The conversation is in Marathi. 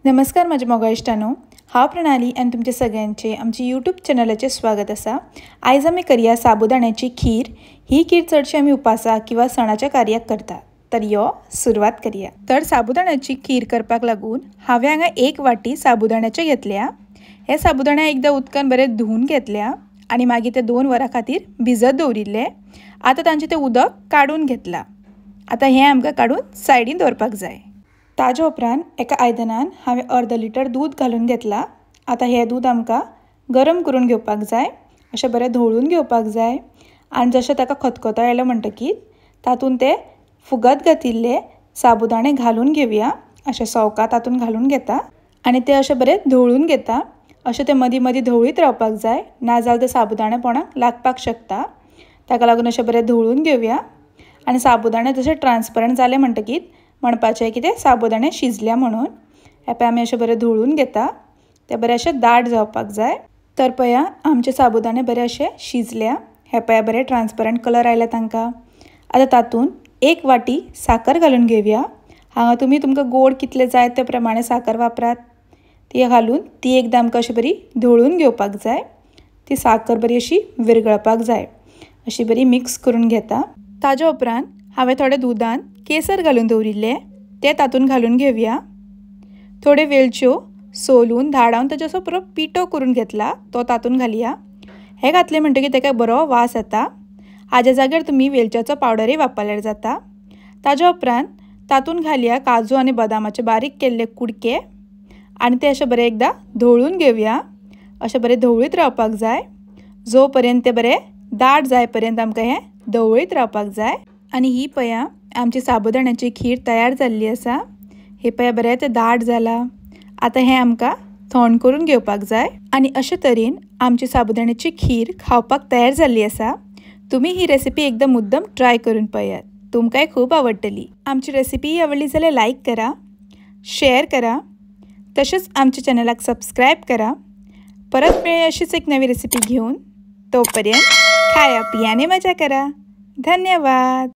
नमस्कार माझ्या मोगा इश्टांनो, हांव प्रणाली आनी तुमचे सगळ्यांचे आमचे यूट्यूब चॅनलाचेर स्वागत आसा। आयज आमी करया साबुदाण्याची खीर। ही खीर चडशी आमी उपासाक किंवा सणाच्या कार्याक करतात। तर यो सुरवात करया। तर साबुदाण्याची खीर करपाक लागून हांवें हांगा 1 वाटी साबुदाण्याचे घेतल्या। हे साबुदाणे एकदां उदकान बरें धुवन घेतल्या आनी मागीर ते 2 वरां खातीर भिजत दवरिल्ले। आतां तांचें तें उदक काडून घेतलां। आतां हें आमकां काडून सायडीन दवरपाक जाय। ताजे उपरांत एका आयदनान हांवें अर्द लिटर दूध घालून घेतला। आतां हें दूध आमकां गरम करून घेवपाक जाय, अशें बरें धवळून घेवपाक जाय। आनी जशें ताका खतखतो आयलो म्हणटकीर तातूंत ते फुगत घातिल्ले साबुदाणे घालून घेवया। अशें सवका तातूंत घालून घेता आनी ते अशें बरें धवळून घेता। अशें ते मदीं मदीं धवळीत रावपाक जाय, नाजाल्यार ते साबुदाणेपणाक लागपाक शकता। ताका लागून अशें बरें धवळून घेवया। आनी साबुदाणे जशें ट्रान्सपरंट जाले म्हणटकीर म्हणपाचें की ते साबुदाणे शिजल्या म्हणून। हे पळय आमी अशें बरें धवळून घेता। ते बरें अशें दाट जावपाक जाय। तर पळया आमचे साबुदाणे बरें अशें शिजल्या। हे पळया बरें ट्रान्सपरंट कलर आयला तांकां। आतां तातूंत 1 वाटी साकर घालून घेवया। हांगा तुमी तुमकां गोड कितले जाय ते प्रमाणे साकर वापरात। ती घालून ती एकदां आमकां अशी बरी धवळून घेवपाक जाय। ती साकर बरी अशी विरगळपाक जाय, अशी बरी मिक्स करून घेता। ताजे उपरांत हांवें थोडे दुदान केसर घालून दवरिल्ले, ते तातूंत घालून घेवया। थोडे वेलच्यो सोलून धाडावन ताचो असो बरो पिठो करून घेतला, तो तातूंत घालया। हे घातले म्हणटकीर ताका बरो वास येता। हाजे जाग्यार तुमी वेलच्याचो पावडरय वापरल्यार जाता। ताजे उपरांत तातूंत घालया काजू आनी बदामाचे बारीक केल्ले कुडके आनी ते अशें बरें एकदां धवळून घेवया। अशें बरें धवळीत रावपाक जाय। जो पर्यंत ते बरें दाट जाय पर्यंत आमकां हें धवळीत रावपाक जाय। आनी ही पळया आमची साबुदाण्याची खीर तयार जाल्ली आसा। हे पळया बरें तें दाट जाला। आतां हें आमकां थंड करून घेवपाक जाय। आनी अशे तरेन आमची साबुदाण्याची खीर खावपाक तयार जाल्ली आसा। तुमी ही रेसिपी एकदम मुद्दम ट्राय करून पळयात, तुमकांय खूब आवडटली। आमची रेसिपी आवडली जाल्यार लायक करा, शेअर करा, तशेंच आमच्या चॅनलाक सबस्क्रायब करा। परत मेळया अशीच एक नवी रेसिपी घेऊन। तोपर्यंत खाया पियाने मजा करा। धन्यवाद।